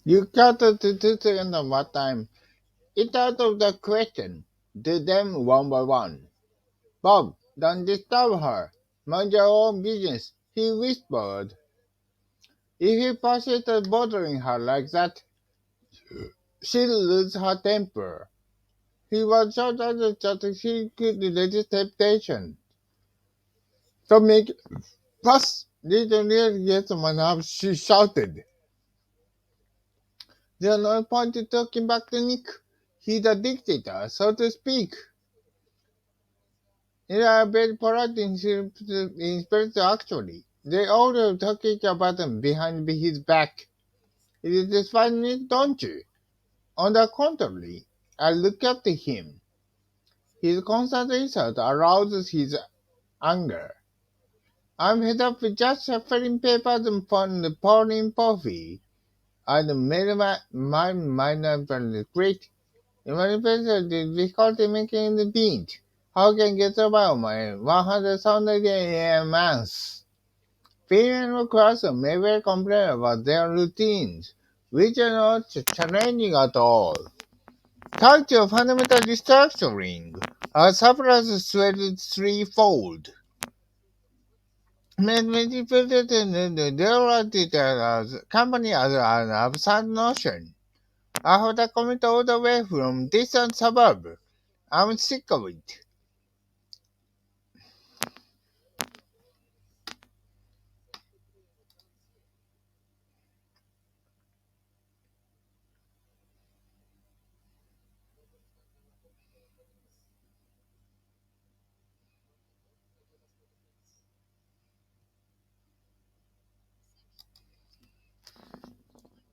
You got to 2 seconds of what time. It's out of the question. Do them one by one. Bob, don't disturb her. Mind your own business, he whispered. If he persisted bothering her like that, she'll lose her temper. He was so tired that he could resist temptation. To make fuss, didn't really get someone up, she shouted. There's no point in talking back to Nick. He's a dictator, so to speak. They are very polite in spirit actually. They all talking about him behind his back. It is funny, don't you? On the contrary, I look up to him. His constant insult arouses his anger. I'm fed up with just shuffling papers and pouring coffee. And made my mind up great. In my opinion, the difficulty making the beat. How can I get about my 100,000 a month? Parents across may well complain about their routines, which are not challenging at all. Culture of fundamental restructuring. Our surplus swelled threefold. Many feel that the company as an absurd notion. I have to commute all the way from distant suburb. I'm sick of it.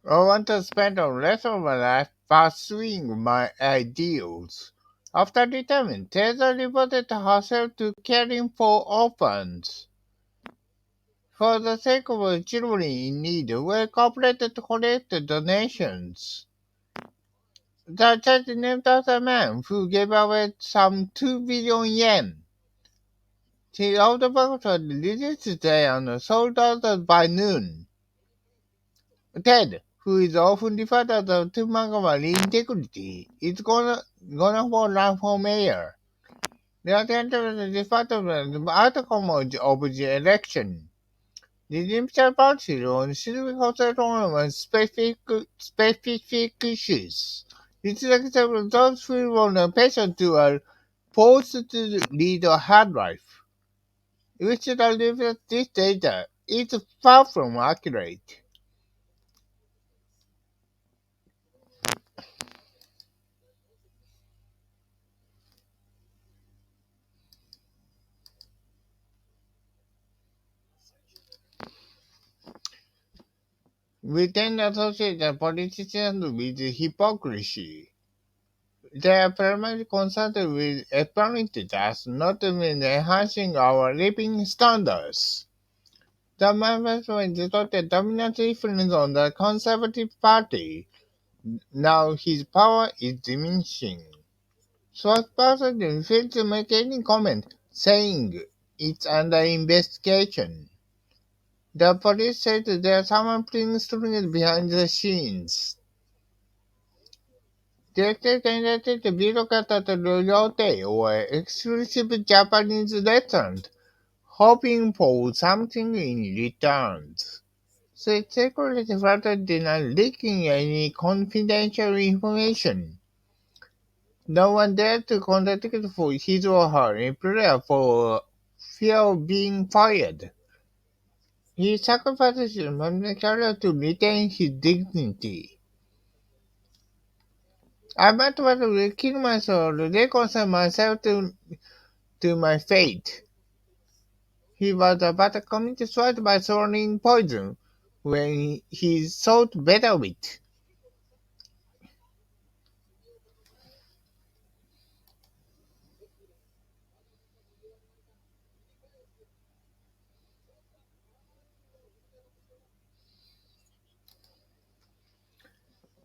I want to spend the rest of my life pursuing my ideals. After retirement, Teresa devoted herself to caring for orphans. For the sake of children in need, we cooperated to collect donations. The church named after a man who gave away some 2 billion yen. She out of Oxford released today and sold out by noon. Ted, who is often referred to Montgomery integrity, is gonna run for mayor. The attendant referred to the outcome of the election. The Democrat Party on civic on specific issues. It's like those who want a patient to are forced to lead a hard life. Which this data is far from accurate. We tend to associate the politicians with hypocrisy. They are primarily concerned with appearances, not with enhancing our living standards. The management exerted a dominant influence on the Conservative Party. Now his power is diminishing. Spokesperson failed to make any comment, saying it's under investigation. The police said there's someone playing strings behind the scenes. Director candidate bureaucrat at Lotte or exclusive Japanese restaurant, hoping for something in return. So security further denied leaking any confidential information. No one dared to contact for his or her employer for fear of being fired. He sacrificed his career to retain his dignity. I might want to kill myself, reconcile myself to my fate. He was about to commit suicide by swallowing poison when he thought better of it.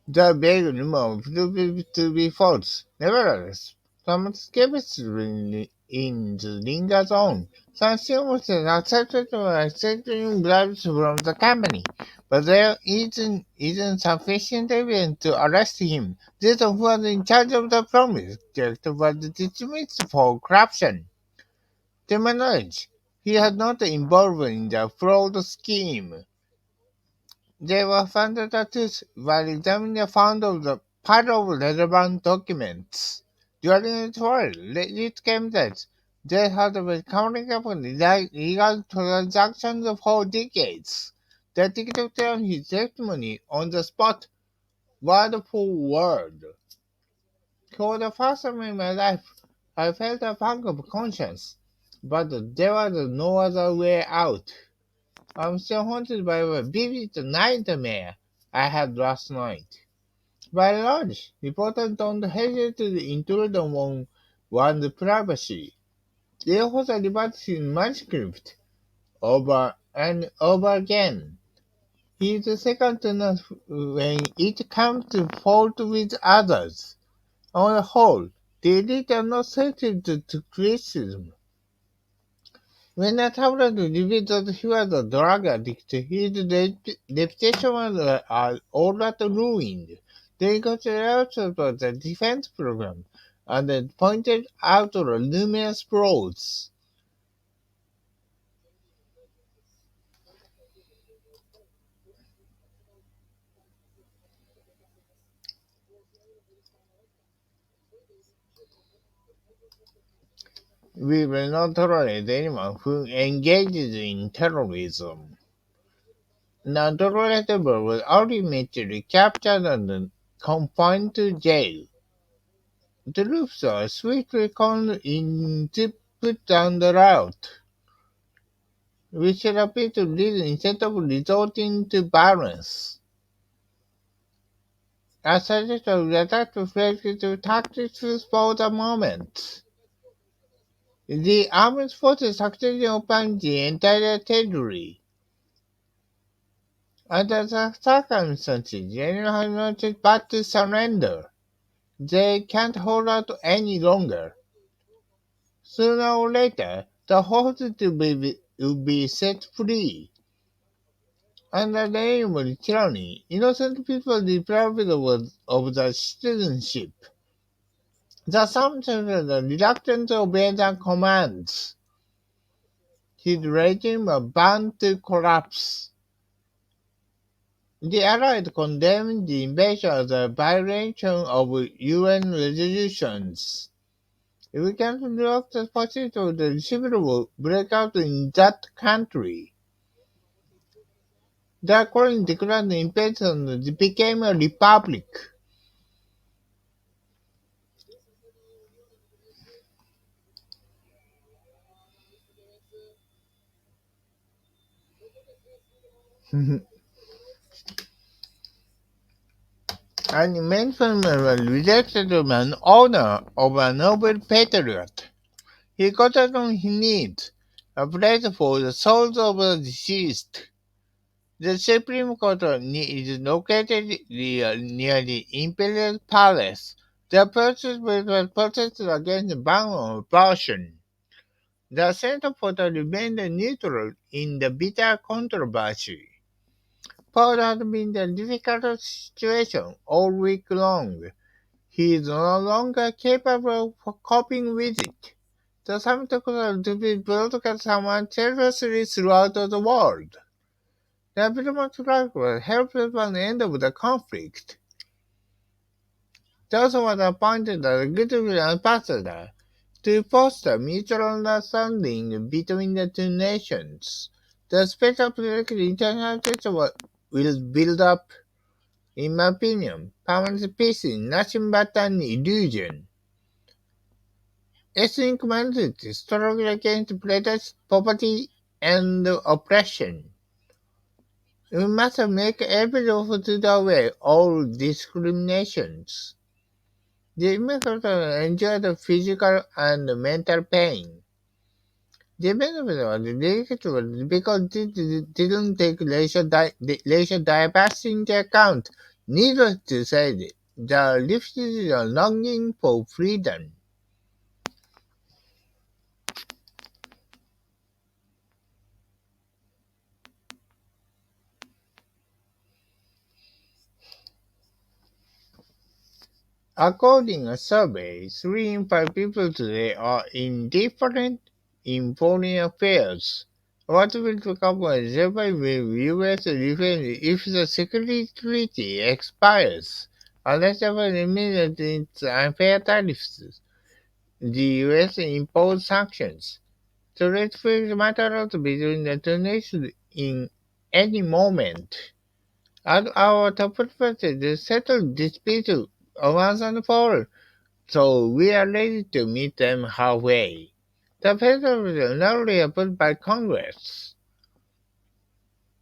The big rumor proved to be false. Nevertheless, some skepticism in the danger zone. Some students accepted accepting bribes from the company, but there isn't sufficient evidence to arrest him. This who was in charge of the project was dismissed for corruption. To my knowledge, he had not involved in the fraud scheme. They were found tattoos while examining the found of the part of relevant documents. During the trial, it came that they had been counting upon legal transactions for decades. The detective turned his testimony on the spot, word for word. For the first time in my life, I felt a pang of conscience, but there was no other way out. I'm still haunted by a vivid nightmare I had last night. By and large, reporters don't hesitate to intrude on one's privacy. They also debate his manuscript over and over again. He is second to none when it comes to fault with others. On the whole, the elite are not sensitive to criticism. When a tablet revealed that he was a drug addict, his reputation was all but ruined. They considered of the defense program and then pointed out numerous flaws. We will not tolerate anyone who engages in terrorism. Non-tolerable was ultimately captured and confined to jail. The troops are swiftly called in to put down the rout, which appear to lead instead of resorting to violence. A suggestion of the attack reflected to tactics for the moment. The armed forces succeeded upon the entire territory. Under the circumstances, the enemy has not but to surrender. They can't hold out any longer. Sooner or later, the hostages will be set free. Under the name of tyranny, innocent people deprived of the citizenship. The assumption of the reluctant to obey the commands. His regime was bound to collapse. The Allies condemned the invasion as a violation of UN resolutions. It began to look the possibility of the civil war break out in that country. The current declared independence became a republic. An immense was rejected as an honor of a noble patriot. He got on his knees, a place for the souls of the deceased. The Supreme Court is located near the Imperial Palace. The process was protested against the ban on abortion. The Center for the remained neutral in the bitter controversy. Paul has been in a difficult situation all week long. He is no longer capable of coping with it. The summit could be broadcast simultaneously throughout the world. The diplomatic life will help an end of the conflict. Johnson was appointed as goodwill ambassador to foster mutual understanding between the two nations. The special political international system will build up, in my opinion, permanent peace is nothing but an illusion. Ethnic minorities struggle against prejudice, poverty, and oppression. We must make every effort to away all discriminations. The immigrants endured physical and mental pain. The benefit was ridiculous because it didn't take racial diversity into account. Needless to say, the refugees are longing for freedom. According to surveys, 3 in 5 people today are indifferent in foreign affairs. What will become a Japan will US defend if the security treaty expires? Unless Japan remains its unfair tariffs, the US impose sanctions. The rate will matter out between the two nations in any moment. At our top perspective, to settle disputes once and for all, so we are ready to meet them halfway. The president was narrowly approved by Congress.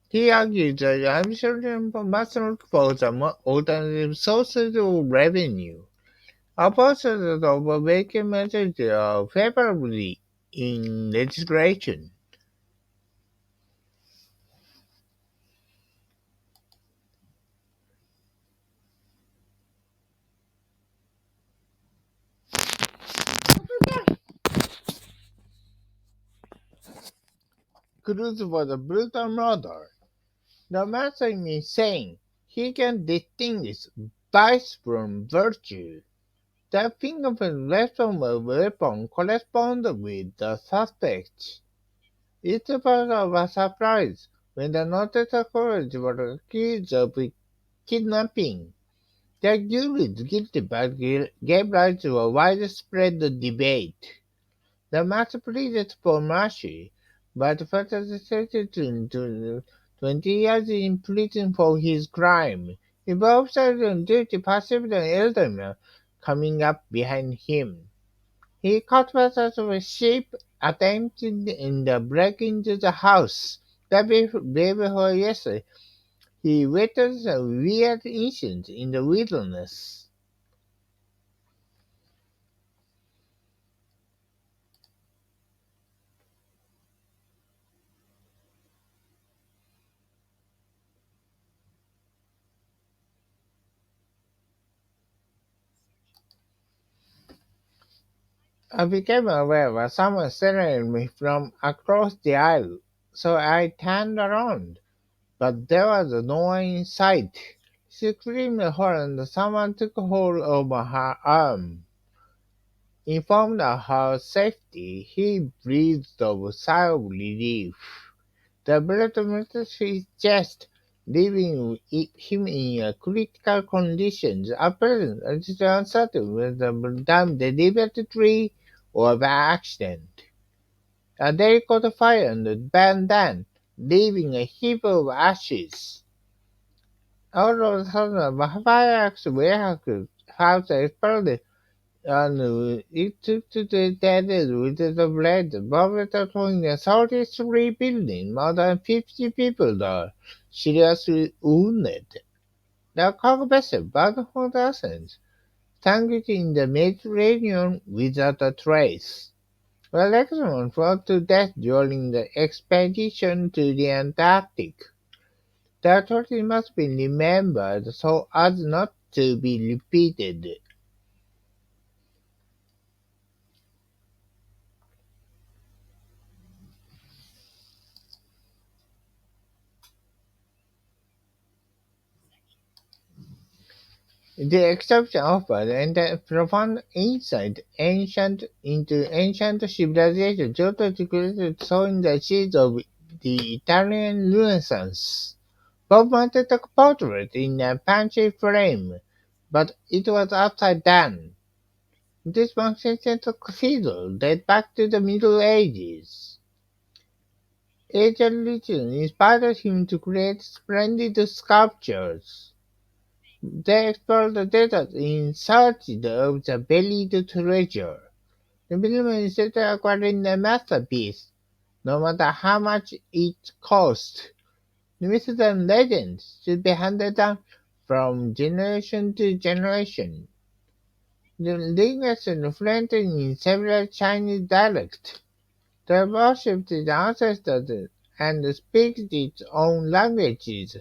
He argued that administration must look for some alternative sources of revenue. Opposers of a vacant majority are favorably in legislation. Cruz was a brutal murderer. The master in me saying he can distinguish vice from virtue. The fingerprint left on the weapon corresponded with the suspect. It's a part of a surprise when the noted authorities were accused of kidnapping. The jury is guilty but gave rise to a widespread debate. The master pleaded for mercy, but further sentenced to 20 years in prison for his crime. He both on duty perceived an elder man coming up behind him. He caught passers of a sheep attempting to break into the house. The day before yesterday, he witnessed a weird incident in the wilderness. I became aware of someone staring at me from across the aisle, so I turned around, but there was no one in sight. She screamed horror and someone took hold of her arm. Informed of her safety, he breathed a sigh of relief. The bullet missed his chest, leaving him in a critical condition. At present, it is uncertain whether the dam deliberately tree or by accident. They caught fire and burned down, leaving a heap of ashes. All of a sudden, a fireworks warehouse house exploded, and it took to the dead with the blade. Bombs throwing the 33 building. More than 50 people are seriously wounded. The cargo vessel bound for the Athens sank in the Mediterranean without a trace. Alexander froze to death during the expedition to the Antarctic. The authority must be remembered so as not to be repeated. The exception offered profound insight into ancient civilization, totally created sowing the seeds of the Italian Renaissance. Bob mounted a portrait in a fancy frame, but it was upside down. This magnificent cathedral dates back to the Middle Ages. Ancient religion inspired him to create splendid sculptures. They explored the desert in search of the buried treasure. The film instead of acquiring a masterpiece, no matter how much it cost. The myths and legends should be handed down from generation to generation. The language is fluent in several Chinese dialects. They worship its ancestors and speak its own languages,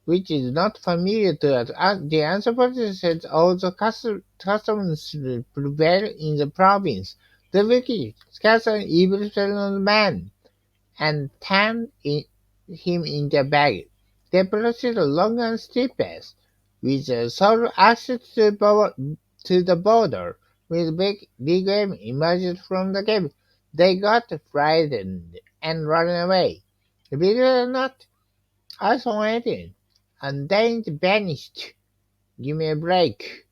which is not familiar to us. The anthropologist also customs prevail in the province. The wicked cast an evil spell on the man and him in their bag. They proceed along and steep path. with sole access to the border. When Big M emerged from the cave, they got frightened and ran away. Believe it or not, I saw anything, and then it vanished. Give me a break.